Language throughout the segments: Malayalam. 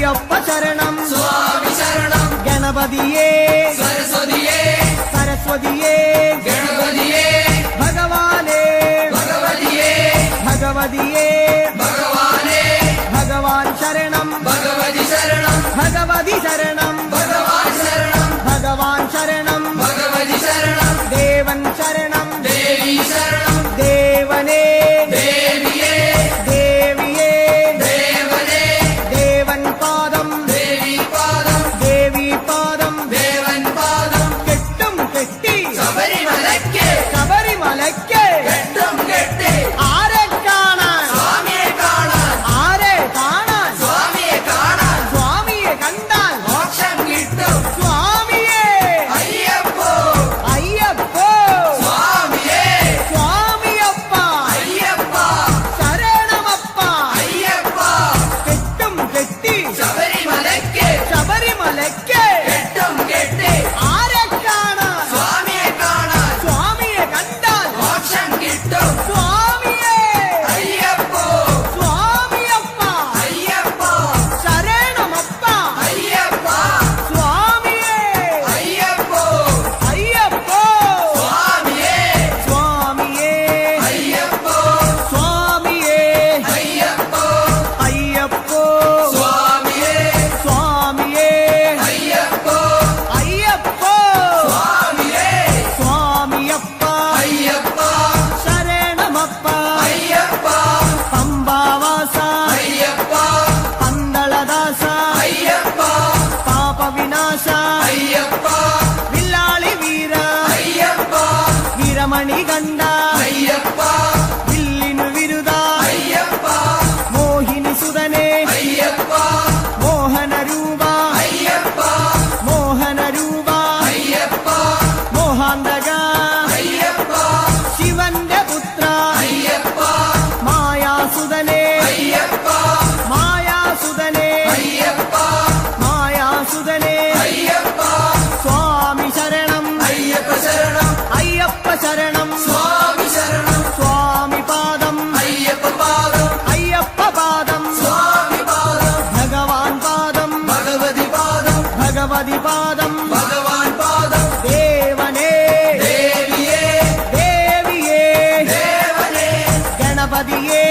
അയ്യപ്പ ശരണം സ്വാമി ശരണം ഗണപതിയേ സരസ്വതിയേ സരസ്വതിയേ ഗണപതിയേ ഭഗവാനേ ഭഗവതിയേ ഭഗവതിയേ ഭഗവാനേ ഭഗവാൻ ശരണം ഭഗവതി ശരണം ഭഗവതി ശരണം ഭഗവാൻ ശരണം ഭഗവാൻ ശരണം ഭഗവതി ശരണം ദേവൻ ശരണം ദേവി ശരണം ദേവനേ ദേവിയേ ദേവിയേ ദേവനേ ദേവൻ പാദം ദേവി പാദം ദേവി പാദം ദേവൻ പാദം കെട്ടും കെട്ടി ശബരിമലയ്ക്ക് ശബരിമലയ്ക്ക് കെട്ടും കെട്ടി ആരെ കാണാൻ സ്വാമിയെ കാണാൻ ആരെ കാണാൻ സ്വാമിയെ കാണാൻ സ്വാമിയെ കണ്ടാൽ മോക്ഷം കിട്ടും സ്വാമിയേ അയ്യപ്പോ അയ്യപ്പോ സ്വാമിയേ സ്വാമിയപ്പ അയ്യപ്പ ശരണമപ്പ അയ്യപ്പ കെട്ടും കെട്ടി ശബരിമലയ്ക്ക് ശബരിമലയ്ക്ക് കെട്ടും കെട്ടി ആരെ കാണാൻ സ്വാമിയെ കാണാൻ സ്വാമിയെ കണ്ടാൽ മോക്ഷം കിട്ടും സ്വാമിയേ അയ്യപ്പോ സ്വാമിയപ്പ അയ്യപ്പ ശരണമപ്പ അയ്യപ്പ സ്വാമിയേ അയ്യപ്പോ അയ്യപ്പോ സ്വാമിയേ സ്വാമിയേ അയ്യപ്പോ സ്വാമിയേ അയ്യപ്പോ അയ്യപ്പോ സ്വാമിയേ സ്വാമിയേ അയ്യപ്പോ അയ്യപ്പോ സ്വാമിയേ സ്വാമിയപ്പ അയ്യപ്പ ശരണമപ്പ അയ്യപ്പ പമ്പാവാസ അയ്യപ്പ പന്തളദാസ അയ്യപ്പ പാപവിനാശ അയ്യപ്പ വില്ലാളി വീര അയ്യപ്പ വീരമണി കണ്ട അയ്യപ്പ വില്ലിനു വിരുദ അയ്യപ്പ മോഹിനി സുതനെ അയ്യപ്പ മോഹനരൂപ അയ്യപ്പ മോഹനരൂപ അയ്യപ്പ മോഹാന്തക അയ്യപ്പ ശിവന്റെ പുത്ര അയ്യപ്പ മായാസുതനെ അയ്യപ്പ മായാസുതനെ അയ്യപ്പ മായാസുതനെ അയ്യപ്പ സ്വാമി ശരണം അയ്യപ്പ ശരണം അയ്യപ്പ ശരണം സ്വാമി ശരണം സ്വാമി പാദം അയ്യപ്പ പാദം അയ്യപ്പ പാദം സ്വാമി പാദം ഭഗവാൻ പാദം ഭഗവതി പാദം ഭഗവതി പാദം ഭഗവാൻ പാദം ദേവനേ ദേവിയേ ദേവിയേ ദേവനേ ഗണപതിയേ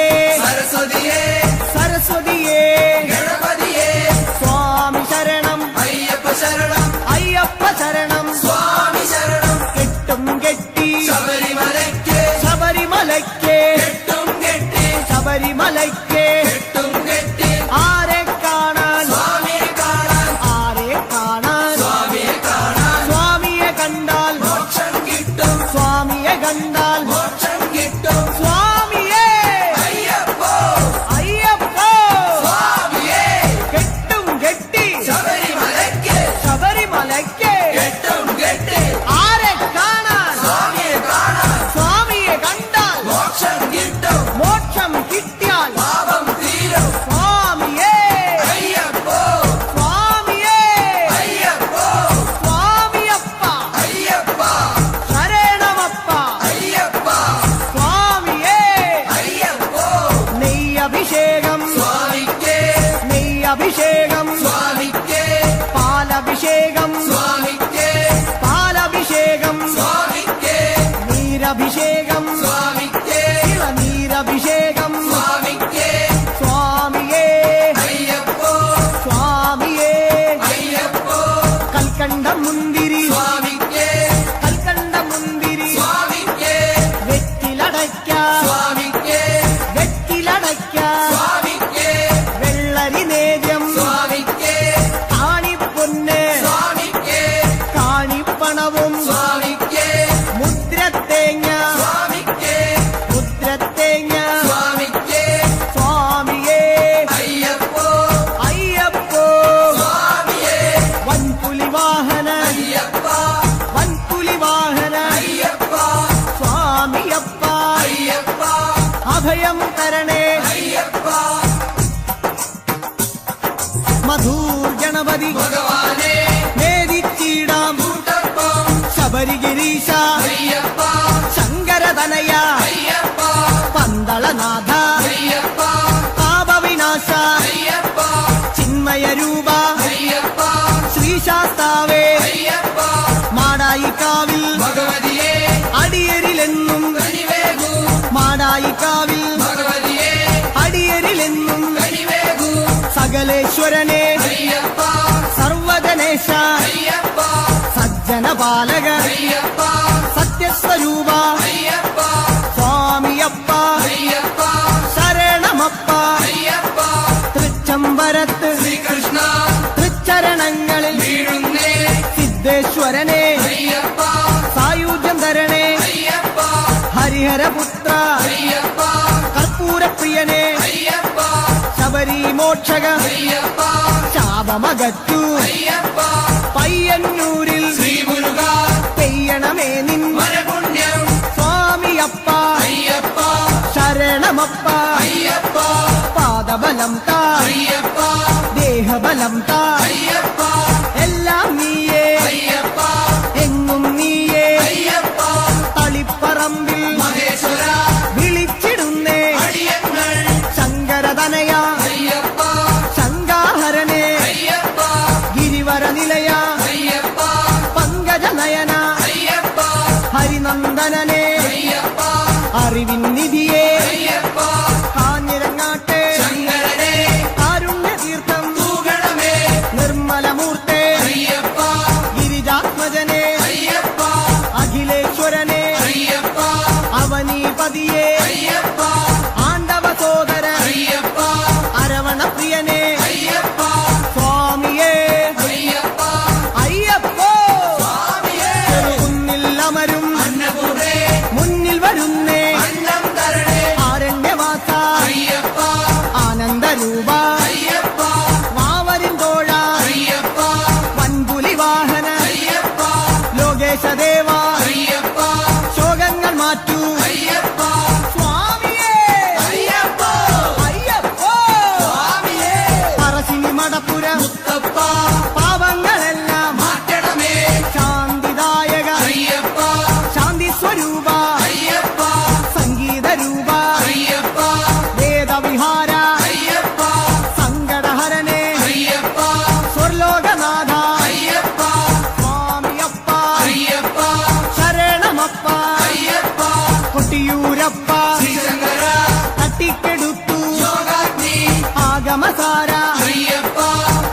സരസ്വതിയേ സരസ്വതിയേ ഗണപതിയേ സ്വാമി ശരണം അയ്യപ്പ ശരണം അയ്യപ്പ ശരണം സ്വാമി ശരണം കെട്ടും കെട്ടി ശബരിമലയ്ക്ക് ശബരിമലയ്ക്ക് കെട്ടും കെട്ടി ശബരിമലയ്ക്ക് കെട്ടും കെട്ടി ആരെ കാണാൻ സ്വാമിയെ കാണാൻ ആരെ കാണാൻ സ്വാമിയെ കാണാൻ സ്വാമിയെ കണ്ടാൽ മോക്ഷം കിട്ടും സ്വാമിയെ കണ്ടാൽ മോക്ഷം കിട്ടും സ്വാമിയേ അയ്യപ്പോ അയ്യപ്പോ സ്വാമിയേ കെട്ടും കെട്ടി ശബരിമലയ്ക്ക് ശബരിമലയ്ക്ക് കെട്ടും കെട്ടി ആരെ കാണാൻ സ്വാമിയെ കാണാൻ സ്വാമിയെ കണ്ടാൽ മോക്ഷം കിട്ടും മോക്ഷം കിട്ടിയാൽ പാപം തീരും സ്വാമിയേ അയ്യപ്പോ സ്വാമിയേ അയ്യപ്പോ സ്വാമിയപ്പ അയ്യപ്പ ശരണമപ്പ അയ്യപ്പ സ്വാമിയേ അയ്യപ്പോ നെയ്യഭിഷേകം സ്വാമിക്ക് നെയ്യഭിഷേകം സ്വാമിക്ക് പാലഭിഷേകം സ്വാമിക്ക് പാലഭിഷേകം സ്വാമിക്ക് നീരഭിഷേകം സ്വാമിക്ക് നീരഭിഷേകം സ്വാമിക്ക് സ്വാമിയേ അയ്യപ്പോ സ്വാമിയേ അയ്യപ്പോ കൽക്കണ്ട മുന്തിരി സ്വാമിക്ക് കൽക്കണ്ട മുന്തിരി സ്വാമിക്ക് വെറ്റിലടയ്ക്ക സ്വാമിക്ക് വെറ്റിലടയ്ക്ക സ്വാമിക്ക് വെള്ളരി നേദ്യം സ്വാമിക്ക് കാണിപ്പൊന്ന് സ്വാമിക്ക് കാണിപ്പണവും സ്വാമിക്ക് മുദ്രത്തേങ്ങ സ്വാമിക്ക് മുദ്രത്തേങ്ങ സ്വാമിക്ക് സ്വാമിയേ അയ്യപ്പോ അയ്യപ്പോ സ്വാമിയേ വൻപുലി വാഹന അയ്യപ്പ വൻപുലി വാഹന അയ്യപ്പ സ്വാമിയപ്പ അയ്യപ്പ അഭയം തരണേ അയ്യപ്പ മധൂർ ഗണപതി ഭഗവാനേ നേദിച്ചിടാം കൂട്ടപ്പം ശബരിഗിരീശ അയ്യപ്പ ശങ്കരതനയ അയ്യപ്പ പന്തളനാഥ അയ്യപ്പ പാപവിനാശ അയ്യപ്പ ചിന്മയരൂപ ശാസ്താവേ അയ്യപ്പ മാടായിക്കാവിൽ ഭഗവതിയെ അടിയരിലെന്നും കനിവേകൂ മാടായിക്കാവിൽ ഭഗവതിയെ അടിയരിലെന്നും കനിവേകൂ സകലേശ്വരനെ അയ്യപ്പ സർവജനേശ അയ്യപ്പ സജ്ജനപാലക അയ്യപ്പ സത്യസ്വരൂപ അയ്യപ്പ സ്വാമിയപ്പ അയ്യപ്പ ശരണമപ്പ അയ്യപ്പ തൃച്ചംബരത്ത് ശ്രീകൃഷ്ണ തൃച്ചരണങ്ങളിൽ വീഴുന്നേ സിദ്ധേശ്വരനെ അയ്യപ്പ സായുജ്യം തരണേ അയ്യപ്പ ഹരിഹരപുത്ര അയ്യപ്പ കർപ്പൂരപ്രിയനെ അയ്യപ്പ ശബരി മോക്ഷക അയ്യപ്പ ശാപമകറ്റു അയ്യപ്പ പയ്യന്നൂരിൽ ശ്രീമുരുക പെയ്യണമേ നിൻ വരപുണ്യം സ്വാമിയപ്പ അയ്യപ്പ ശരണമപ്പ അയ്യപ്പ പാദബലം താ അയ്യപ്പ ദേഹബലം താ അയ്യപ്പ എല്ലാം നീയേ അയ്യപ്പ എങ്ങും നീയേ അയ്യപ്പ തളിപ്പറമ്പിൽ മഹേശ്വര വിളിച്ചിടുന്നേ അടിയങ്ങൾ ശങ്കരതനയ അയ്യപ്പ ശങ്കാഹരനെ അയ്യപ്പ ഗിരിവര നിലയ അയ്യപ്പ പങ്കജനയന അയ്യപ്പ ഹരിനന്ദനനെ അയ്യപ്പ അറിവിൻ നിധിയെ അയ്യപ്പ കാഞ്ഞിരങ്ങാട്ടെ ശങ്കരനെ കാരുണ്യതീർത്ഥം തൂകണമേ നിർമ്മലമൂർത്തെ അയ്യപ്പ ഗിരിജാത്മജനെ അയ്യപ്പ അഖിലേശ്വരനെ അയ്യപ്പ അവനീപതിയെ അയ്യപ്പ ആണ്ടവ സോദര അയ്യപ്പ അരവണപ്രിയനെ അയ്യപ്പ സ്വാമിയേ അയ്യപ്പ അയ്യപ്പോ സ്വാമിയേ ചെറുകുന്നിൽ അമരും അന്നപൂർണേ മുന്നിൽ വരുന്നേ അന്നം തരണേ ആരണ്യവാസ അയ്യപ്പ ആനന്ദരൂപ അയ്യപ്പ വാവരിൻ തോഴ അയ്യപ്പ വൻപുലി വാഹന അയ്യപ്പ ലോകേശദേവ അയ്യപ്പ ശോകങ്ങൾ മാറ്റൂ അയ്യപ്പ സ്വാമിയേ അയ്യപ്പ അയ്യപ്പോ സ്വാമിയേ പറശ്ശിനി മടപ്പുര മുത്തപ്പ പാപങ്ങളെല്ലാം മാറ്റണമേ ശാന്തിദായക അയ്യപ്പ ശാന്തി സ്വരൂപ അയ്യപ്പ സംഗീതരൂപ അയ്യപ്പ വേദവിഹാര അയ്യപ്പ സങ്കടഹരനെ അയ്യപ്പ സ്വർലോകനാഥ അയ്യപ്പ സ്വാമിയപ്പ അയ്യപ്പ ശരണമപ്പ അയ്യപ്പ കൊട്ടിയൂരപ്പ ശ്രീശങ്കര തട്ടിക്കെടുത്തു യോഗാഗ്നി ആഗമസാര അയ്യപ്പ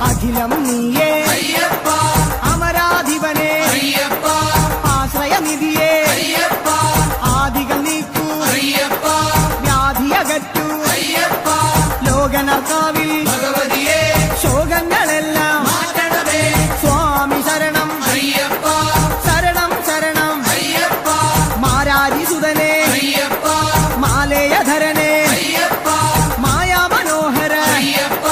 അഖിലം നീയേ അയ്യപ്പ അമരാധിപനെ അയ്യപ്പ ആശ്രയനിധിയെ അയ്യപ്പ ആദികൾ നീക്കൂ അയ്യപ്പ വ്യാധിയകറ്റു അയ്യപ്പ ലോകനർക്കാവിൽ ഭഗവതിയെ ശോകങ്ങളെല്ലാം മാറ്റണമേ സ്വാമി ശരണം അയ്യപ്പ ശരണം ശരണം അയ്യപ്പ മാരാരിസുതനെ അയ്യപ്പ മാലേയധരനെ അയ്യപ്പ മായാമനോഹര അയ്യപ്പ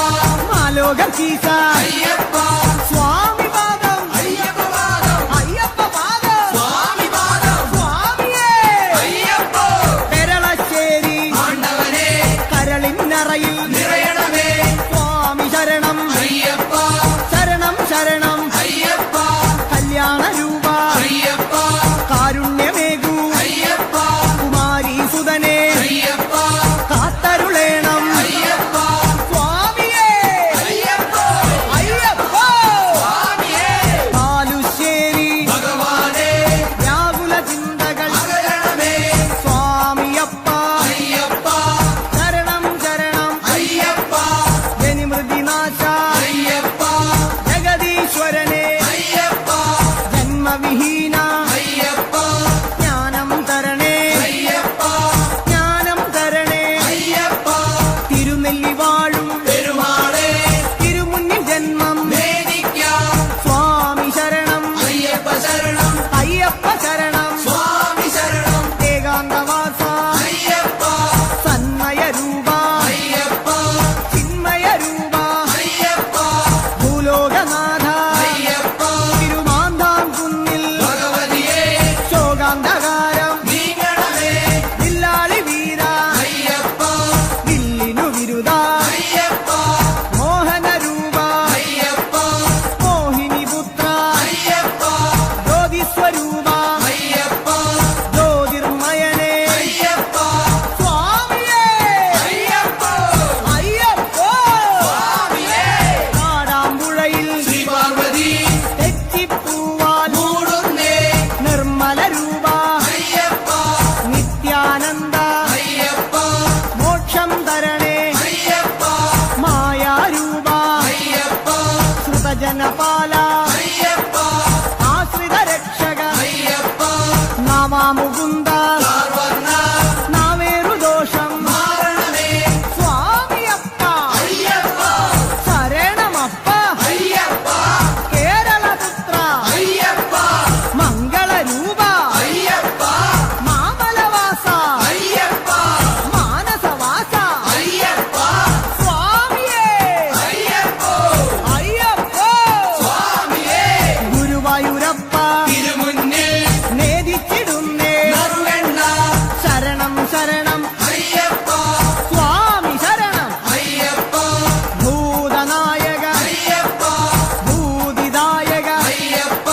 ലോകപാല അയ്യപ്പ ആശ്രിത രക്ഷക അയ്യപ്പ നാമാമുകുന്ദ സർവർണ്ണ നാവേറു ദോഷം മാരണമേ സ്വാമിയപ്പ അയ്യപ്പ ശരണമപ്പ അയ്യപ്പ കേരളപുത്ര അയ്യപ്പ മംഗളരൂപ അയ്യപ്പ മാമലവാസ അയ്യപ്പ മാനസവാസ അയ്യപ്പ സ്വാമിയേ അയ്യപ്പോ അയ്യപ്പോ സ്വാമിയേ ഗുരുവായൂരപ്പ തിരുമുന്നിൽ നേദിച്ചിടുന്നേ നറുകണ്ണ ശരണം ശരണം അയ്യപ്പ സ്വാമി ശരണം അയ്യപ്പ ഭൂതനായക അയ്യപ്പ ഭൂതിദായക അയ്യപ്പ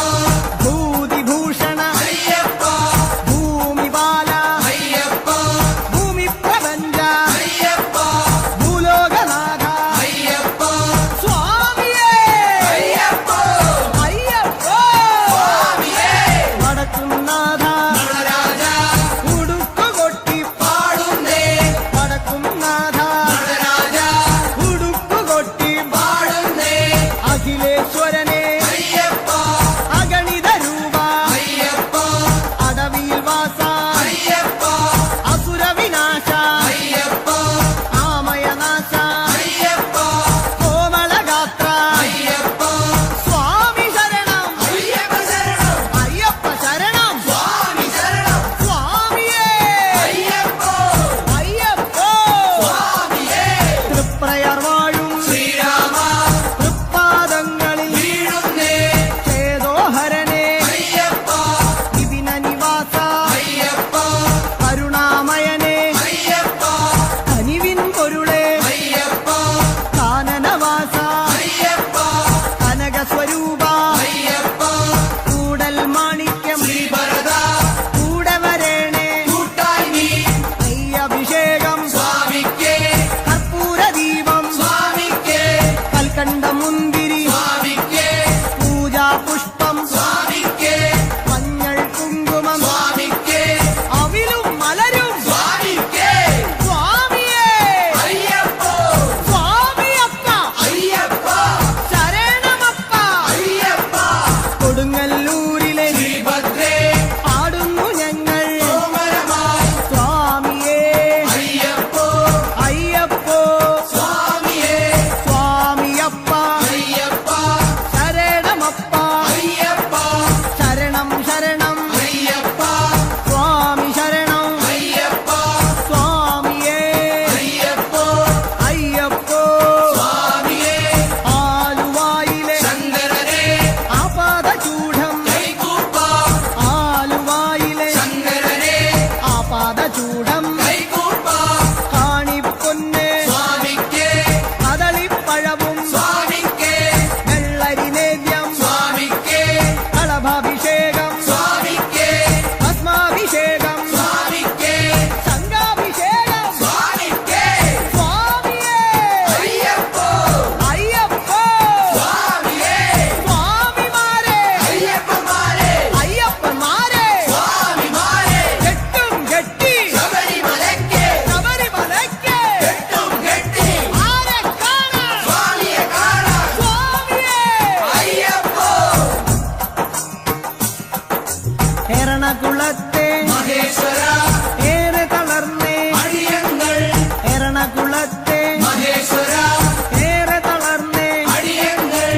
ഭൂതിഭൂഷണ അയ്യപ്പ ഭൂമിപാല അയ്യപ്പ ഭൂമിപ്രപഞ്ച അയ്യപ്പ ഭൂലോകനാഥ അയ്യപ്പ സ്വാമിയേ അയ്യപ്പോ അയ്യപ്പോ സ്വാമിയേ വടക്കുംനാഥ നടരാജ ഉടുക്കുകൊട്ടി പാടുന്നേ വടക്കുംനാഥ നടരാജ ഉടുക്കുകൊട്ടി പാടുന്നേ അഖിലേശ്വരനെ അയ്യപ്പ അഗണിത രൂപ അയ്യപ്പ അടവിയിൽ വാസ അയ്യപ്പ അസുരവിനാശ അയ്യപ്പ ആമയനാശ അയ്യപ്പ കോമളഗാത്ര അയ്യപ്പ സ്വാമി ശരണം അയ്യപ്പ ശരണം അയ്യപ്പ ശരണം സ്വാമി ശരണം സ്വാമിയേ അയ്യപ്പോ അയ്യപ്പോ സ്വാമിയേ തൃപ്രയർ വാഴും ശ്രീരാമ തൃപ്പാദങ്ങളിൽ വീഴുന്നേ ചേതോഹരനെ അയ്യപ്പ വിപിന നിവാസ അയ്യപ്പ കരുണാമയനെ അയ്യപ്പ കനിവിൻ പൊരുളെ അയ്യപ്പ കാനനവാസ അയ്യപ്പ കനകസ്വരൂപ അയ്യപ്പ കൂടൽ മാണിക്യം ശ്രീഭരത കൂടെ വരേണേ കൂട്ടായി നീ അയ്യഭിഷേകം സ്വാമിക്കേ കർപ്പൂരദീപം സ്വാമിക്കേ കൽക്കണ്ട മുന്തിരി സ്വാമിക്കേ പൂജാപുഷ്പം സ്വാമിക്കേ മഞ്ഞൾ കുങ്കുമം സ്വാമിക്കേ അവിലും മലരും സ്വാമിക്കേ സ്വാമിയേ അയ്യപ്പോ സ്വാമിയപ്പ അയ്യപ്പ ശരണമപ്പ അയ്യപ്പ കൊടുങ്ങല്ലൂരിലെ ശ്രീഭദ്രേ പാടുന്നു ഞങ്ങൾ കോമരമായി സ്വാമിയേ അയ്യപ്പോ അയ്യപ്പോ സ്വാമിയേ സ്വാമിയപ്പ അയ്യപ്പ ശരണമപ്പ അയ്യപ്പ ശരണം ശരണം അയ്യപ്പ സ്വാമി ശരണം അയ്യപ്പ സ്വാമിയേ അയ്യപ്പോ അയ്യപ്പോ സ്വാമിയേ ആലുവായിലെ ശങ്കരനേ ആപാദചൂഢം കൈകൂപ്പാം ആലുവായിലെ ശങ്കരനേ ആപാദചൂഢം കൈകൂപ്പാം കാണിപ്പൊന്നെ സ്വാമിക്കേ കദളിപ്പഴവും സ്വാമിക്കേ വെള്ളരിനേദ്യം സ്വാമിക്കേ കളഭാഭിഷേകം സ്വാമിക്കേ ഭസ്മാഭിഷേകം സ്വാമിക്കേ സംഘാഭിഷേകം സ്വാമിക്കേ സ്വാമിയേ അയ്യപ്പോ അയ്യപ്പോ സ്വാമിയേ സ്വാമിമാരെ അയ്യപ്പന്മാരെ അയ്യപ്പന്മാരെ സ്വാമിമാരെ കെട്ടും കെട്ടി ശബരിമലയ്ക്ക് ശബരിമലയ്ക്ക് കെട്ടും കെട്ടി ആരെ കാണാൻ സ്വാമിയെ കാണാൻ സ്വാമിയേ അയ്യപ്പോ എറണകുളത്തെ മഹേശ്വര ഏറെ തളർന്നേ അടിയങ്ങൾ എറണകുളത്തെ മഹേശ്വര ഏറെ തളർന്നേ അടിയങ്ങൾ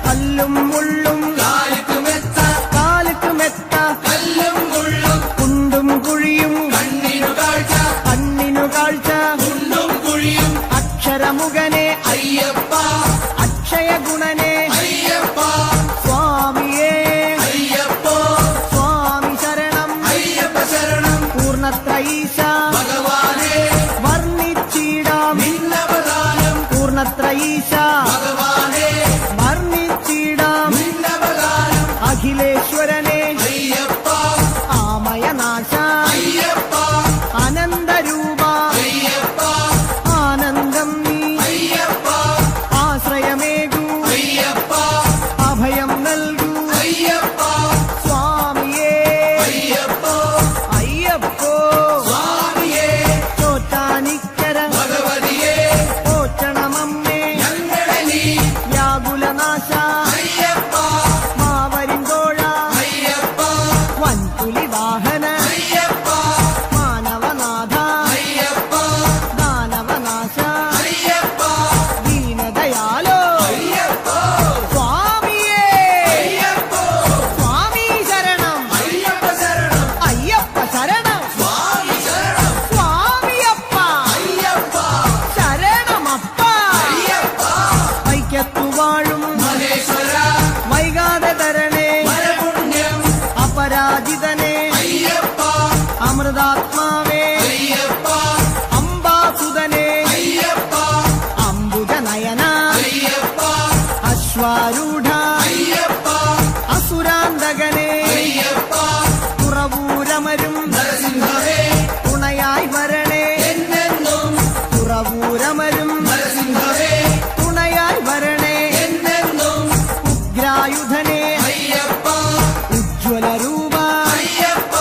കല്ലും മുള്ളും കാലിക്കുമെത്ത കാലുക്ക് മെത്ത കല്ലും മുള്ളും കുണ്ടും കുഴിയും കണ്ണിനു കാഴ്ച കണ്ണിനു കാഴ്ച കുണ്ടും കുഴിയും അക്ഷരമുഖനെ അയ്യപ്പ അക്ഷയ ഗുണനെ അയ്യപ്പ സ്വാമിയേ അയ്യപ്പോ സ്വാമി ശരണം അയ്യപ്പ വേലായുധനെ അയ്യപ്പ ഉജ്ജ്വല രൂപ അയ്യപ്പ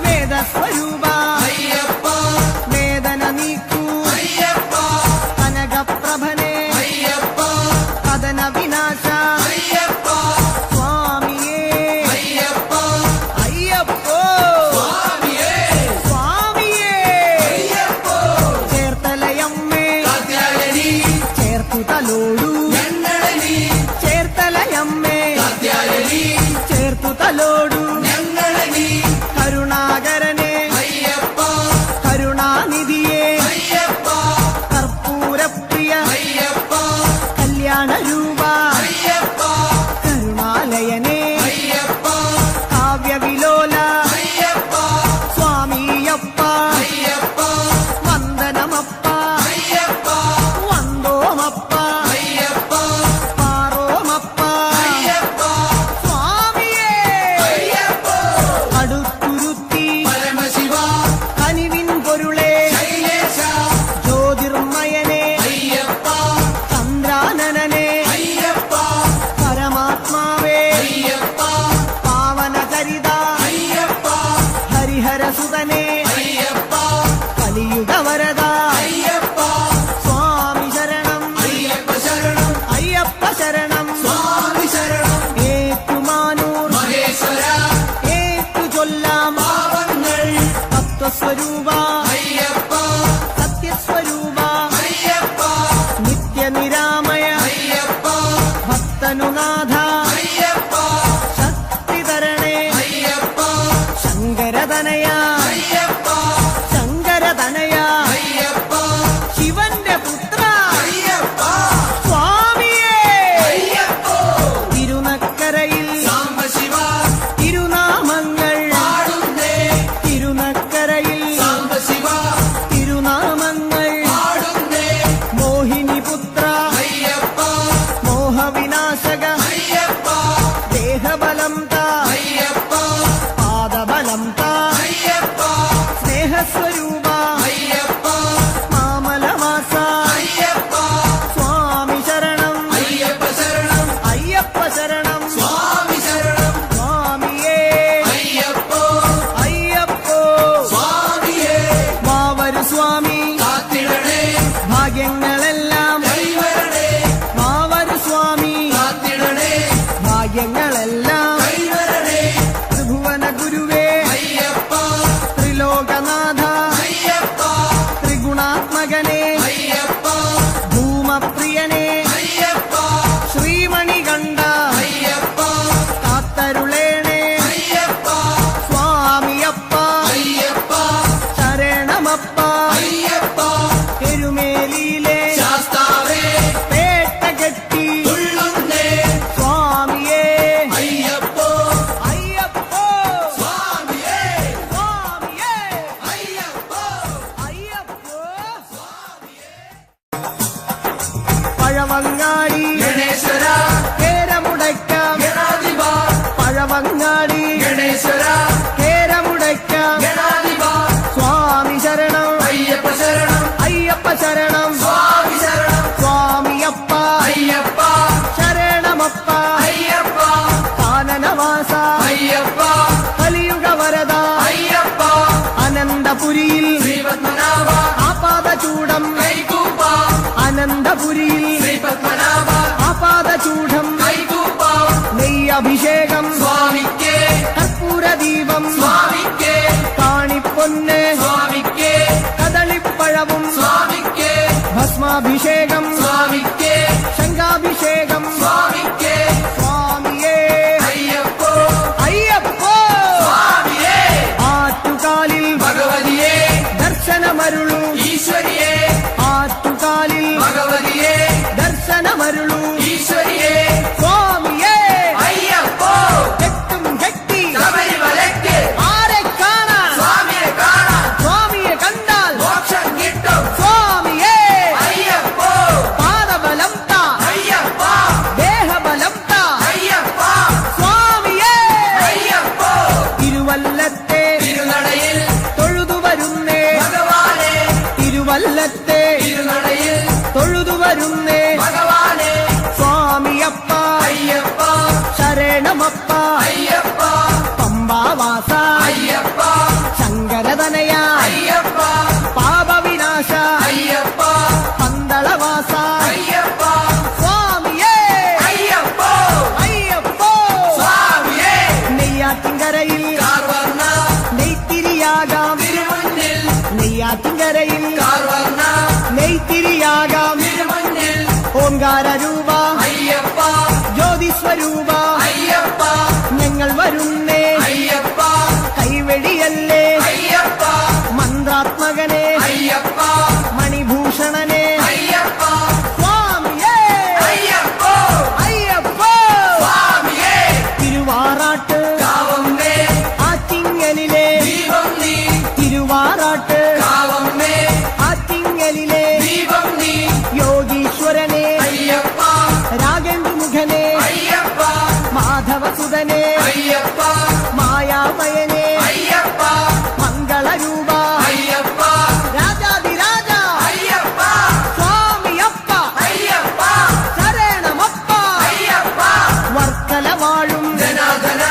വേദസ്വരൂപ അയ്യപ്പ വേദന നീക്കൂ അയ്യപ്പ കനകപ്രഭനെ അയ്യപ്പ കഥന വിനാശ അയ്യപ്പ സ്വാമിയേ അയ്യപ്പ അയ്യപ്പോ സ്വാമിയേ സ്വാമിയേ അയ്യപ്പ ചേർത്തലയമ്മേ കാത്യായനി ചേർത്തു തലോടൂ ഞങ്ങളനി ചേർത്തലയമ്മേ കാത്യായനി ചേർത്തു തലോടൂ ഞങ്ങളനി കരുണാകരനെ അയ്യപ്പ കരുണാനിധിയെ അയ്യപ്പ കർപ്പൂരപ്രിയ അയ്യപ്പ കല്യാണ രൂപ അയ്യപ്പ കരുണാലയനെ അയ്യപ്പ കാവ്യവിലോല അയ്യപ്പ സ്വാമിയപ്പ അയ്യപ്പ വന്ദനമപ്പ അയ്യപ്പ വന്ദോമപ്പ അയ്യപ്പ പാറോമപ്പ അയ്യപ്പ സ്വാമിയേ അയ്യപ്പ അടുത്തുരുത്തി പരമശിവ കനിവിൻ പൊരുളെ ശൈലേശ ജ്യോതിർമയനെ അയ്യപ്പ ചന്ദ്രാനനെ അയ്യപ്പ പരമാത്മാവേ അയ്യപ്പ പാവനചരിത അയ്യപ്പ ഹരിഹരസുതനെ അയ്യപ്പ കലിയുഗവരദ അയ്യപ്പ സ്വാമി ശരണം അയ്യപ്പ ശരണം അയ്യപ്പ ശരണം സ്വാമി ശരണം ഏറ്റുമാനൂർ മഹേശ്വര ഏറ്റു ചൊല്ലാം പാവങ്ങൾ തത്വസ്വരൂപ അയ്യപ്പ സത്യസ്വരൂപ അയ്യപ്പ നിത്യനിരാമയ അയ്യപ്പ ഭക്തനുനാഥ അയ്യപ്പ ശക്തിധരണേ അയ്യപ്പ ശങ്കരതനയ അയ്യപ്പ ശങ്കരതനയ അയ്യപ്പ ശിവന്റെ പുത്ര അയ്യപ്പ സ്വാമിയേ അയ്യപ്പ തിരുനക്കരയിൽ സാംബശിവ തിരുനാമങ്ങൾ പാടുന്നേ തിരുനക്കരയിൽ സാംബശിവ തിരുനാമങ്ങൾ പാടുന്നേ മോഹിനിപുത്ര അയ്യപ്പ മോഹവിനാശക അയ്യപ്പ ദേഹബലം താ അയ്യപ്പ പാദബലം താ അയ്യപ്പ സ്നേഹസ്വരൂപ അയ്യപ്പ മാമലവാസ അയ്യപ്പ സ്വാമി ശരണം അയ്യപ്പ ശരണം അയ്യപ്പ ശരണം സ്വാമി ശരണം സ്വാമിയേ അയ്യപ്പ അയ്യപ്പോ സ്വാമിയേ മാവരു സ്വാമി കാത്തിടണേ ഭാഗ്യങ്ങളെല്ലാം കൈവരണേ മാവരു സ്വാമി കാത്തിടണേ ഭാഗ്യങ്ങളെല്ലാം കൈവരണേ ത്രിഭുവന ഗുരുവേ അയ്യപ്പ ത്രിലോകനാഥ അയ്യപ്പ ത്രിഗുണാത്മകനെ അയ്യപ്പ ഭൂമപ്രിയനെ അയ്യപ്പ ശ്രീമണികണ്ഠ അയ്യപ്പ കാത്തരുളേണേ അയ്യപ്പ സ്വാമിയപ്പ അയ്യപ്പ ശരണമപ്പ അയ്യപ്പ എരുമേലിയിലെ ശാസ്താവേ പേട്ടകെട്ടി തുള്ളുന്നേ സ്വാമിയേ അയ്യപ്പോ അയ്യപ്പോ സ്വാമിയേ സ്വാമിയേ അയ്യപ്പോ അയ്യപ്പോ പഴവങ്ങാടി ഗണേശ്വര കേരമുടയ്ക്കാം ഗണാധിപ പഴവങ്ങാടി ഗണേശ്വര കേരമുടയ്ക്കാം ഗണാധിപ സ്വാമി ശരണം അയ്യപ്പ ശരണം അയ്യപ്പ ശരണം സ്വാമി ശരണം സ്വാമിയപ്പ അയ്യപ്പ ശരണമപ്പ അയ്യപ്പ കാനനവാസ അയ്യപ്പ കലിയുഗവരദ അയ്യപ്പ അനന്തപുരിയിൽ ശ്രീപത്മനാഭ ആപാദചൂടം കൈകൂപ്പ അനന്തപുരിയിൽ ശ്രീപത്മനാഭ ആപാദചൂഢം കൈകൂപ്പ നെയ്യഭിഷേകം സ്വാമിക്കേ കർപ്പൂരദീപം സ്വാമിക്കേ കാണിപ്പൊന്ന് സ്വാമിക്കേ കദളിപ്പഴവും സ്വാമിക്കേ ഭസ്മാഭിഷേകം സ്വാമിക്കേ ശംഖാഭിഷേകം സ്വാമിക്കേ സ്വാമിയേ അയ്യപ്പോ അയ്യപ്പോ സ്വാമിയേ ആറ്റുകാലിൽ ഭഗവതിയേ ദർശനമരുളു ഈശ്വരിയേ ആറ്റുകാലിൽ ഭഗവതിയേ ദർശനം ശരണമപ്പ അയ്യപ്പ പമ്പാവാസ അയ്യപ്പ ശങ്കരതനയ അയ്യപ്പ പാപവിനാശ അയ്യപ്പ പന്തളവാസ അയ്യപ്പ സ്വാമിയേ അയ്യപ്പോ അയ്യപ്പോ സ്വാമിയേ നെയ്യാറ്റിൻകരയിൽ കാർവർണ്ണ നെയ്ത്തിരിയാകാം തിരുമുന്നിൽ നെയ്യാറ്റിൻകരയിൽ കാർവർണ്ണ നെയ്ത്തിരിയാകാം തിരുമുന്നിൽ ഓംകാരരൂപ അയ്യപ്പ ജ്യോതിസ്വരൂപ അയ്യപ്പ ഞങ്ങൾ വരുന്നേ അയ്യപ്പ കൈവെടിയല്ലേ അയ്യപ്പ മന്ത്രാത്മകനെ അയ്യപ്പ മണിഭൂഷണനെ അയ്യപ്പ സ്വാമിയേ അയ്യപ്പോ അയ്യപ്പോ സ്വാമിയേ തിരുവാറാട്ട് കാവമ്മേ ആറ്റിങ്ങലിലെ ദീപം നീ തിരുവാറാട്ട് കാവമ്മേ ആറ്റിങ്ങലിലെ ദീപം നീ യോഗീശ്വരനെ അയ്യപ്പ രാഗേന്ദ്രമുഖനെ അയ്യപ്പ മാധവസുതനെ അയ്യപ്പ മായാമയനെ അയ്യപ്പ മംഗളരൂപ അയ്യപ്പ രാജാതിരാജ അയ്യപ്പ സ്വാമിയപ്പ അയ്യപ്പ ശരണമപ്പ അയ്യപ്പ വർക്കല വാഴും ധനാധന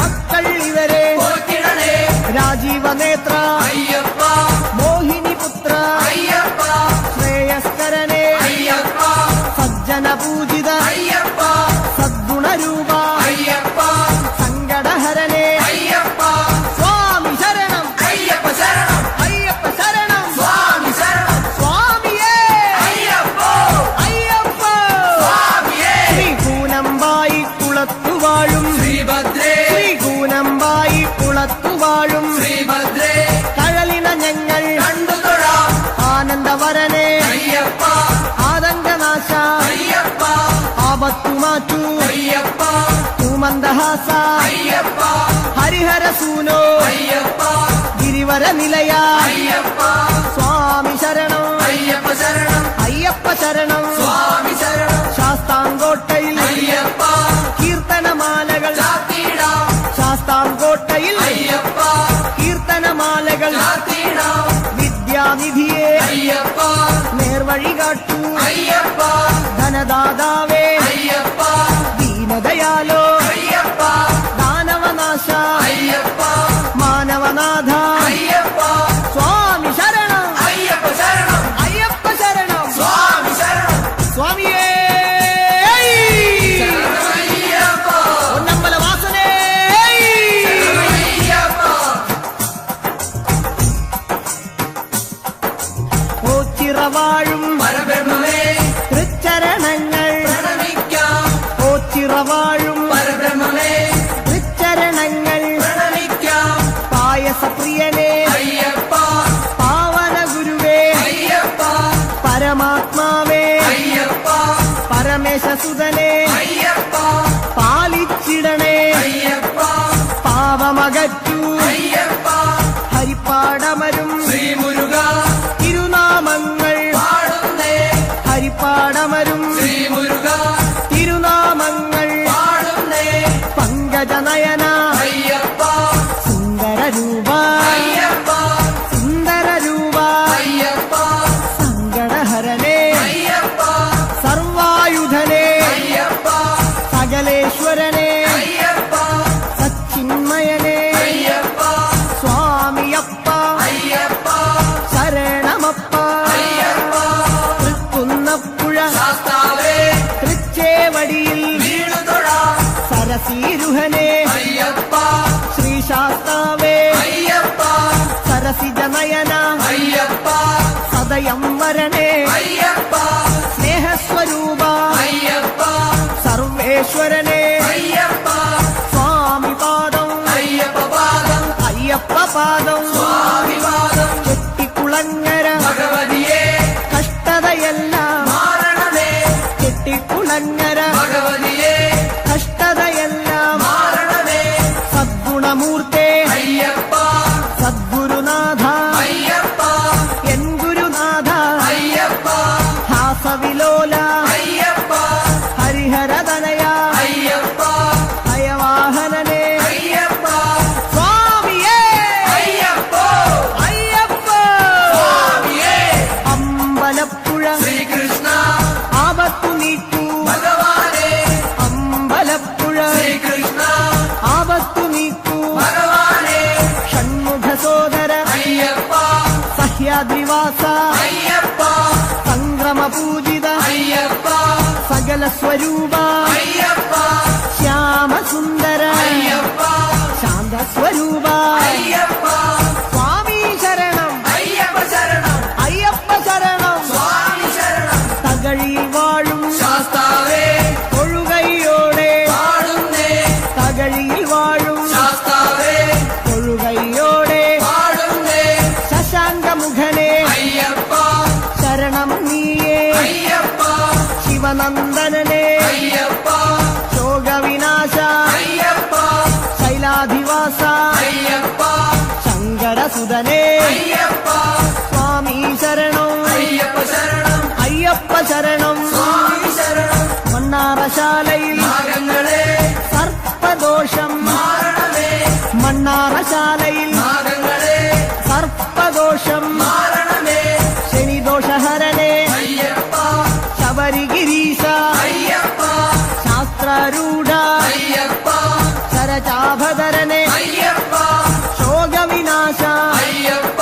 മക്കൾ ഇവരെ പോറ്റിടണേ രാജീവനേത്ര അയ്യപ്പ മോഹിനിപുത്ര അയ്യപ്പ ശ്രേയസ്കരനെ അയ്യപ്പ സജ്ജനപൂജിത അയ്യപ്പ സദ്ഗുണരൂപ അയ്യപ്പ സങ്കടഹരനെ അയ്യപ്പ സ്വാമി ശരണം അയ്യപ്പ ശരണം അയ്യപ്പ ശരണം സ്വാമി ശരണം സ്വാമിയേ അയ്യപ്പോ അയ്യപ്പ സ്വാമിയേ ശ്രീകൂനമ്പായി കുളത്തുവാഴും ശ്രീഭദ്രേ ശ്രീകൂനമ്പായി കുളത്തുവാഴും ശ്രീഭദ്രേ കഴലിന ഞങ്ങൾ കണ്ടുതൊഴാം ആനന്ദവരനെ അയ്യപ്പ ആതങ്കനാശ അയ്യപ്പ ആപത്തുമാറ്റു അയ്യപ്പ മന്ദഹാസ അയ്യപ്പ ഹരിഹരസൂനോ അയ്യപ്പ ഗിരിവര നിലയ അയ്യപ്പ സ്വാമി ശരണം അയ്യപ്പ ശരണം അയ്യപ്പ ശരണം സ്വാമി ശരണം ശാസ്താംകോട്ടയിൽ അയ്യപ്പ കീർത്തനമാലകൾ ചാത്തിടാം ശാസ്താംകോട്ടയിൽ അയ്യപ്പ കീർത്തനമാലകൾ ചാത്തിടാം വിദ്യാനിധിയെ അയ്യപ്പ നേർവഴി കാട്ടൂ അയ്യപ്പ ധനദാതാവേ അയ്യപ്പ ദീനദയാലോ അയ്യപ്പ ദാനവനാശ അയ്യപ്പ മാനവനാഥ അയ്യപ്പ സ്വാമി ശരണം അയ്യപ്പ ശരണം അയ്യപ്പ ശരണം സ്വാമി ശരണം സ്വാമിയേ അയ്യപ്പ പൊന്നമ്പല വാസനേ അയ്യപ്പ ഓച്ചിറവാഴും പരബ്രഹ്മമേ തൃച്ചരണങ്ങൾ പ്രണമിക്കാം ഓച്ചിറവാഴും പരബ്രഹ്മമേ തൃച്ചരണങ്ങൾ പ്രണമിക്കാം പായസപ്രിയനെ അയ്യപ്പ പാവന ഗുരുവേ അയ്യപ്പ പരമാത്മാവേ അയ്യപ്പ പരമേശസുതനെ അയ്യപ്പ പാലിച്ചിടണേ അയ്യപ്പ പാവമകറ്റൂ അയ്യപ്പ ഹരിപ്പാടമരും ശ്രീമുരുക തിരുനാമങ്ങൾ പാടുന്നേ ഹരിപ്പാടമരും ശ്രീമുരുക തിരുനാമങ്ങൾ പാടുന്നേ പങ്കജനയന അയ്യപ്പ സുന്ദരരൂപ അയ്യപ്പ സുന്ദരരൂപ അയ്യപ്പ സങ്കടഹരനെ അയ്യപ്പ സർവായുധനെ അയ്യപ്പ സകലേശ്വരനെ അയ്യപ്പ സച്ചിന്മയനെ അയ്യപ്പ സ്വാമിയപ്പ അയ്യപ്പ ശരണമപ്പ അയ്യപ്പ തൃക്കുന്നപ്പുഴ ശാസ്താവേ തൃച്ചേവടിയിൽ വീണുതൊഴാം സരസീരുഹനെ അയ്യപ്പ ശ്രീശാസ്താവേ അയ്യപ്പ സരസിജനയന അയ്യപ്പ സദയം വരണേ അയ്യപ്പ സ്നേഹസ്വരൂപ അയ്യപ്പ സർവേശ്വരനെ അയ്യപ്പ സ്വാമി പാദം അയ്യപ്പ പാദം അയ്യപ്പ പാദം സ്വാമി പാദം ചെട്ടിക്കുളങ്ങര ഭഗവതിയെ കഷ്ടതയെല്ലാം മാറണമേ ചെട്ടിക്കുളങ്ങര ഭഗവതിയെ കഷ്ടതയെല്ലാം മാറണമേ സദ്ഗുണമൂർത്തേ അയ്യപ്പ സദ്ഗുരുനാഥ അയ്യപ്പ എൻ ഗുരുനാഥ അയ്യപ്പ ഹാസവിലോല അയ്യപ്പ ഹരിഹരതനയ അയ്യപ്പ ഹയവാഹനനെ അയ്യപ്പ സ്വാമിയേ അയ്യപ്പ ശിവസ്വരൂപ അയ്യപ്പ ശ്യാമസുന്ദര അയ്യപ്പ ശാന്തസ്വരൂപ അയ്യപ്പ സ്വാമി ശരണം അയ്യപ്പ ശരണം അയ്യപ്പ ശരണം സ്വാമി ശരണം തകഴിയിൽ വാഴും ശാസ്താവേ തൊഴുകൈയോടെ പാടുന്നേ തകഴിയിൽ വാഴും ശാസ്താവേ തൊഴുകൈയോടെ പാടുന്നേ ശശാങ്കമുഖനെ അയ്യപ്പ ശരണം നീയേ അയ്യപ്പ ശിവനന്ദനനെ അയ്യപ്പ ശോകവിനാശ അയ്യപ്പ ശൈലാധിവാസ അയ്യപ്പ ശങ്കരസുതനെ അയ്യപ്പ സ്വാമി ശരണം അയ്യപ്പ ശരണം അയ്യപ്പ ശരണം സ്വാമി ശരണം മണ്ണാറശാലയിൽ നാഗങ്ങളെ സർപ്പദോഷം മാറണമേ മണ്ണാറശാലയിൽ നാഗങ്ങളെ സർപ്പദോഷം മാറണമേ ശനിദോഷഹരനെ അയ്യപ്പ ശബരിഗിരീശ അയ്യപ്പ ശാസ്ത്രരൂഢ അയ്യപ്പ സരചാഭധരനെ അയ്യപ്പ ശോകവിനാശ അയ്യപ്പ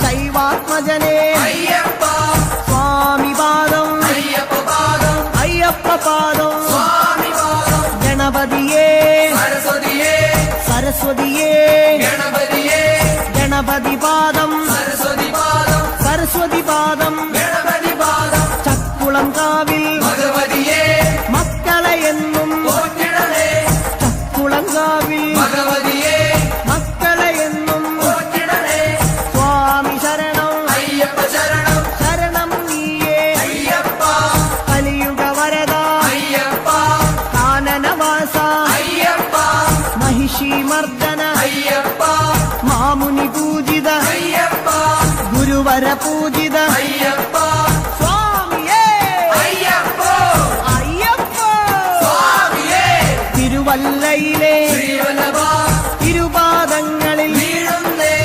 ശൈവാത്മജനെ അയ്യപ്പ സ്വാമി പാദം അയ്യപ്പ പാദം അയ്യപ്പ പാദം സ്വാമി പാദം ഗണപതിയേ സരസ്വതിയേ സരസ്വതിയേ ഗണപതിയേ ഗണപതി പാദം സരസ്വതി പാദം സരസ്വതി പാദം ഗണപതി പാദം ചക്കുളം കാവിൽ ഭഗവതിയേ മക്കളെ എന്നും പോറ്റിടണേ ചക്കുളം കാവിൽ ഭഗവതിയേ മക്കളെ എന്നും പോറ്റിടണേ സ്വാമി ശരണം അയ്യപ്പ ശരണം ശരണം നീയേ അയ്യപ്പ കലിയുഗ വരദ അയ്യപ്പ കാനനവാസ അയ്യപ്പ മഹിഷി മർദ്ദന അയ്യപ്പ മാമുനി പൂജിത അയ്യപ്പ ഗുരുവര പൂജിത അയ്യപ്പ സ്വാമിയേ അയ്യപ്പ അയ്യപ്പ സ്വാമിയേ തിരുവല്ലയിലെ ശ്രീവല്ലഭ തിരുപാദങ്ങളിൽ വീഴുന്നേ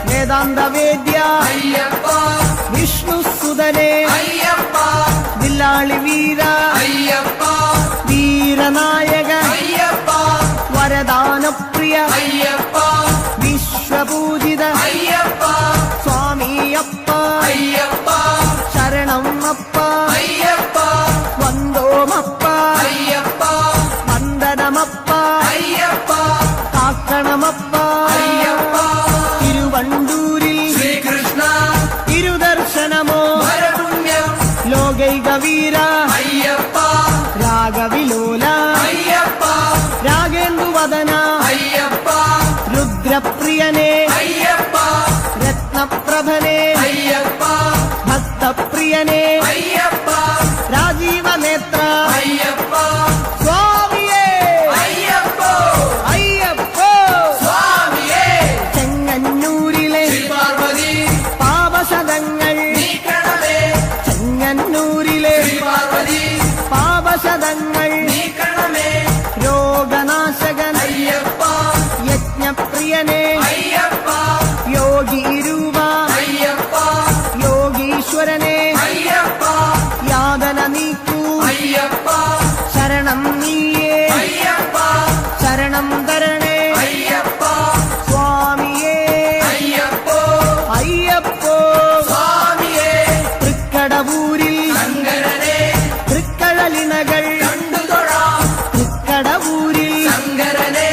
വേദാന്തവേദ്യ അയ്യപ്പ വിഷ്ണുസുതനെ അയ്യപ്പ വില്ലാളി വീര അയ്യപ്പ വീരനായക അയ്യപ്പ വരദാനപ്രിയ അയ്യപ്പ വിശ്വപൂജിത അയ്യപ്പ സ്വാമിയപ്പ അയ്യപ്പ ശരണം അപ്പ അയ്യപ്പ വന്ദോമപ്പ അയ്യപ്പ വന്ദനമപ്പ അയ്യപ്പ കാക്കണമപ്പ അയ്യപ്പ തിരുവണ്ടൂരിൽ ശ്രീകൃഷ്ണ തിരുദർശനമോ വരപുണ്യം ലോകൈക വീര അയ്യപ്പ രാഗവിലോല അയ്യപ്പ രാഗേന്ദുവദന അയ്യപ്പ രുദ്രപ്രിയനെ അയ്യപ്പ രത്നപ്രഭനെ അയ്യപ്പ ഭക്തപ്രിയനെ അയ്യപ്പ രാജീവനേത്ര അയ്യപ്പ സ്വാമിയേ അയ്യപ്പ അയ്യപ്പ സ്വാമിയേ ചെങ്ങന്നൂരിലെ ശ്രീപാർവതി പാപശതങ്ങൾ നീക്കണമേ ചെങ്ങന്നൂരിലെ ശ്രീപാർവതി പാപശതങ്ങൾ നീക്കണമേ രോഗനാശകൻ അയ്യപ്പ യജ്ഞപ്രിയനെ അയ്യപ്പ യോഗി രൂപ അയ്യപ്പ യോഗീശ്വരനെ അയ്യപ്പ യാതന നീക്കൂ അയ്യപ്പ ശരണം നീയേ അയ്യപ്പ ശരണം തരണേ അയ്യപ്പ സ്വാമിയേ അയ്യപ്പ അയ്യപ്പോ സ്വാമിയേ തൃക്കടവൂരിൽ ശങ്കരനെ തൃക്കഴലിണകൾ കണ്ടുതൊഴാം തൃക്കടവൂരിൽ ശങ്കരനെ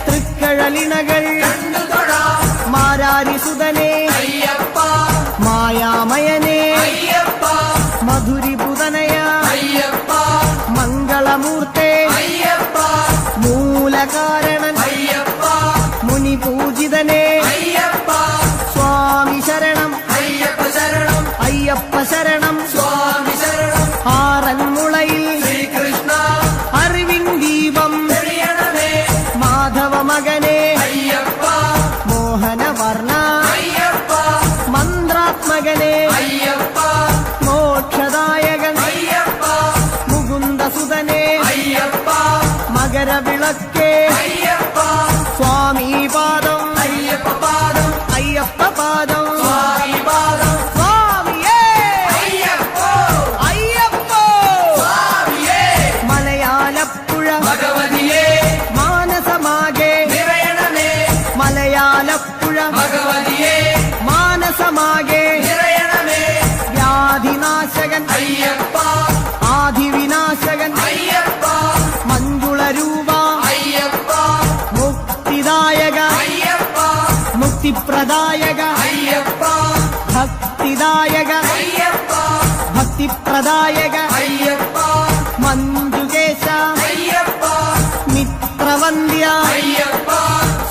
തൃക്കഴലിണകൾ കണ്ടുതൊഴാം മാരാരിസുതനെ അയ്യപ്പ മായാമയനെ അയ്യപ്പ മധുരിപുതനയ അയ്യപ്പ മംഗളമൂർത്തെ അയ്യപ്പ മൂലകാരണൻ അയ്യപ്പ മുനിപൂജിതനെ അയ്യപ്പ സ്വാമി ശരണം അയ്യപ്പ ശരണം അയ്യപ്പ ശരണം സ്വാമി ശരണം ആറന്മുളയിൽ ശ്രീകൃഷ്ണ അറിവിൻ ദീപം തെളിയണമേ മാധവ മകനെ അയ്യപ്പ മോഹനവർണ അയ്യപ്പ മന്ത്രാത്മകനെ അയ്യപ്പ മോക്ഷദായകൻ അയ്യപ്പ മുകുന്ദസുതനെ അയ്യപ്പ മകരവിളക്കേ അയ്യപ്പ സ്വാമി പാദം അയ്യപ്പ പാദം അയ്യപ്പ പാദം സ്വാമി പാദം സ്വാമിയേ അയ്യപ്പ അയ്യപ്പോ സ്വാമിയേ മലയാലപ്പുഴ ഭഗവതിയേ മാനസമാകെ നിറയണമേ മലയാലപ്പുഴ ഭഗവതിയേ മാനസമാകെ നിറയണമേ വ്യാധിനാശകൻ അയ്യപ്പ ആദിവിനാശകൻ അയ്യപ്പ മഞ്ജുള രൂപ അയ്യപ്പ മുക്തിദായക അയ്യപ്പ മുക്തിപ്രദായക അയ്യപ്പ ഭക്തിദായക അയ്യപ്പ ഭക്തിപ്രദായക അയ്യപ്പ മഞ്ജുകേശ അയ്യപ്പ മിത്രവന്ദ്യ അയ്യപ്പ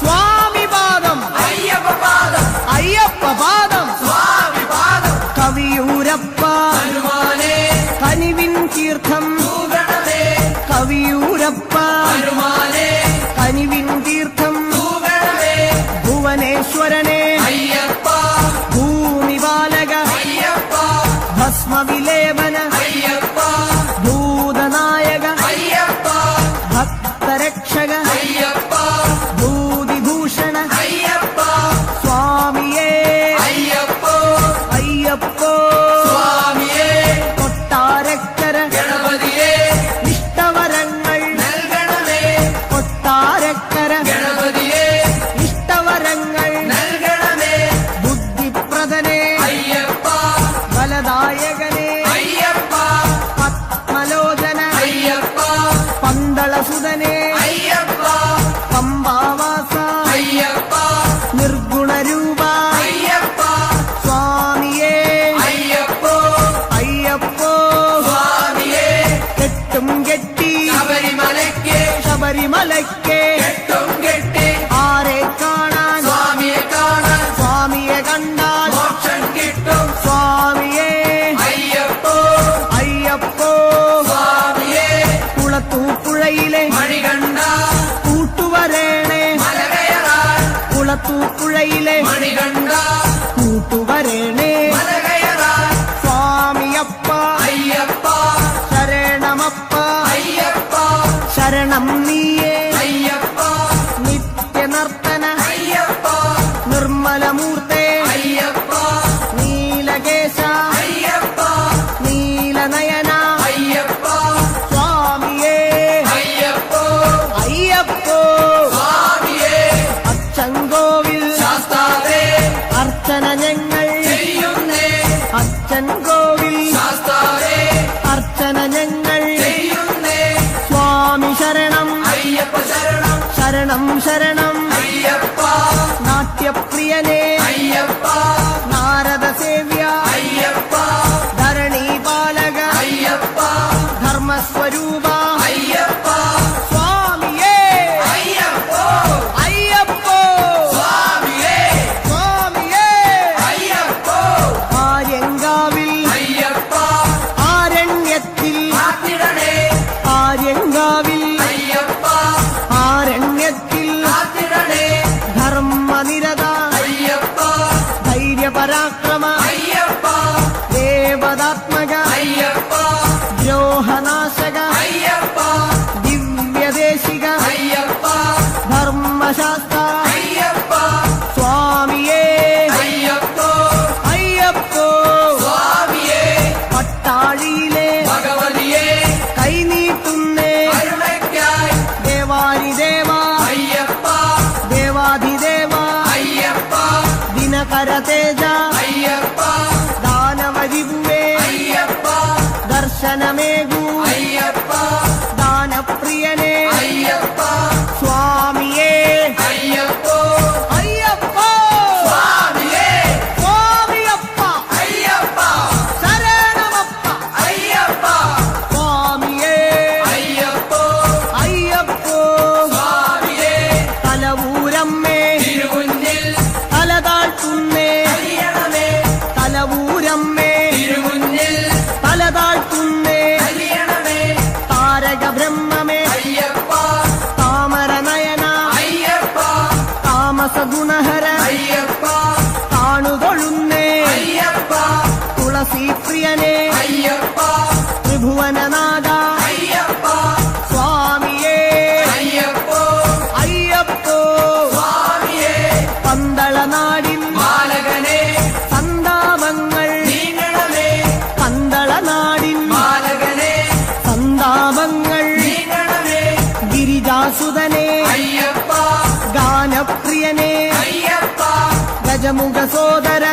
സ്വാമി പാദം അയ്യപ്പ പാദം അയ്യപ്പ പാദം സ്വാമി പാദം കവിയൂരപ്പ ഹനുമാനേ കനിവിൻ തീർത്ഥം തൂഗണമേ കവിയൂരപ്പ ഹനുമാനേ കനിവിൻ തീർത്ഥം തൂഗണമേ ഭുവനേശ്വരനെ അയ്യപ്പ ഭൂമിപാലക അയ്യപ്പ ഭസ്മവിലേപന അയ്യപ്പ ഭൂതനായക അയ്യപ്പ ഭക്തരക്ഷക അയ്യപ്പ ഭൂതിഭൂഷണ അയ്യപ്പ സ്വാമിയേ അയ്യപ്പോ അയ്യപ്പോ സ്വാമിയേ കൊട്ടാരക്കര ഗണപതിയേ ഇഷ്ടവരങ്ങൾ നൽകണമേ കൊട്ടാരക്കര ഗണപതിയേ ഇഷ്ടവരങ്ങൾ നൽകണമേ ബുദ്ധിപ്രദനെ അയ്യപ്പ ബലദായകനെ അയ്യപ്പ പത്മലോചന അയ്യപ്പ പന്തളസുതനെ അയ്യപ്പ പമ്പാവാസ അയ്യപ്പ നിർഗുണരൂപ അയ്യപ്പ സ്വാമിയേ അയ്യപ്പോ അയ്യപ്പോ സ്വാമിയേ കെട്ടും കെട്ടി ശബരിമലയ്ക്ക് ശബരിമലയ്ക്ക് കെട്ടും കെട്ടി ആരെ കാണാൻ സ്വാമിയെ കാണാൻ സ്വാമിയെ കണ്ടാൽ മോക്ഷം കിട്ടും സ്വാമിയേ അയ്യപ്പോ അയ്യപ്പോ സ്വാമിയേ കുളത്തൂപ്പുഴയിലെ മണികണ്ഠ കൂട്ടുവരേണേ മലകയറാൻ കുളത്തൂപ്പുഴയിലെ മണികണ്ഠ കൂട്ടുവരേണേ മലകയറാൻ സ്വാമിയപ്പ അയ്യപ്പ ശരണമപ്പ അയ്യപ്പ ശരണം നീയേ അയ്യപ്പ നിത്യനർത്തന അയ്യപ്പ നിർമ്മലമൂർത്തേ അയ്യപ്പ നീലകേശ അയ്യപ്പ നീലനയന അയ്യപ്പ സ്വാമിയേ അയ്യപ്പോ അയ്യപ്പോ സ്വാമിയേ അച്ചൻകോവിൽ ശാസ്താവേ അർച്ചന ഞങ്ങൾ ചെയ്യുന്നേ അച്ചൻകോവിൽ ശാസ്താവേ അർച്ചന ഞങ്ങൾ ചെയ്യുന്നേ സ്വാമി ശരണം അയ്യപ്പ ശരണം ശരണം ശരണം അയ്യപ്പ നാട്യപ്രിയനേ അയ്യപ്പ നാരദ സേവ്യ അയ്യപ്പ ധരണീപാലക അയ്യപ്പ ധർമ്മസ്വരൂപ അയ്യപ്പ സ്വാമിയേ അയ്യപ്പോ അയ്യപ്പോ സ്വാമിയേ സ്വാമിയേ അയ്യപ്പോ ആര്യങ്കാവിൽ അയ്യപ്പ ആരണ്യത്തിൽ കാത്തിടണേ ആര്യങ്കാവിൽ അയ്യപ്പ ആരണ്യത്തിൽ കാത്തിടണേ ധർമ്മനിരത അയ്യപ്പ ധൈര്യപരാക്രമ അയ്യപ്പ ദേവതാത്മക അയ്യപ്പ ദ്രോഹനാശക അയ്യപ്പ ദിവ്യദേശിക അയ്യപ്പ ധർമ്മശാസ്ത്ര അയ്യപ്പ സ്വാമിയേ അയ്യപ്പോ അയ്യപ്പോ സ്വാമിയേ പട്ടാഴിയിലെ ഭഗവതിയേ കൈനീട്ടുന്നേ കരുണയ്ക്കായി ദേവാരിദേവ അയ്യപ്പ ദേവാധിദേവ അയ്യപ്പ ദിനകരതേജ അയ്യപ്പ ദാനവരിഭുവേ അയ്യപ്പ ദർശനമേകൂ അയ്യപ്പ ദാനപ്രിയനേ അയ്യപ്പ സ്വാമിയേ അയ്യപ്പോ അയ്യപ്പോ സ്വാമിയേ സ്വാമിയപ്പ അയ്യപ്പ ശരണമപ്പ അയ്യപ്പ സ്വാമിയേ അയ്യപ്പോ അയ്യപ്പോ സ്വാമിയേ തലവൂരമ്മേ തിരുമുന്നിൽ തലതാഴ്ത്തുന്നേ അലിയണമേ തലവൂരമ്മേ തിരുമുന്നിൽ തലതാഴ്ത്തുന്നേ അലിയണമേ താരക ബ്രഹ്മമേ അയ്യപ്പ താമരനയന അയ്യപ്പ താമസഗുണഹര അയ്യപ്പ താണുതൊഴുന്നേ അയ്യപ്പ തുളസീപ്രിയനേ അയ്യപ്പ ത്രിഭുവനനാഥ അയ്യപ്പ സ്വാമിയേ അയ്യപ്പോ അയ്യപ്പോ സ്വാമിയേ പന്തളനാടിൻ ബാലകനെ സന്താപങ്ങൾ നീങ്ങണമേ പന്തളനാടിൻ ബാലകനെ സന്താപങ്ങൾ നീങ്ങണമേ ഗിരിജാസുതനെ അയ്യപ്പ ഗാനപ്രിയനേ അയ്യപ്പ ഗജമുഖ സോദര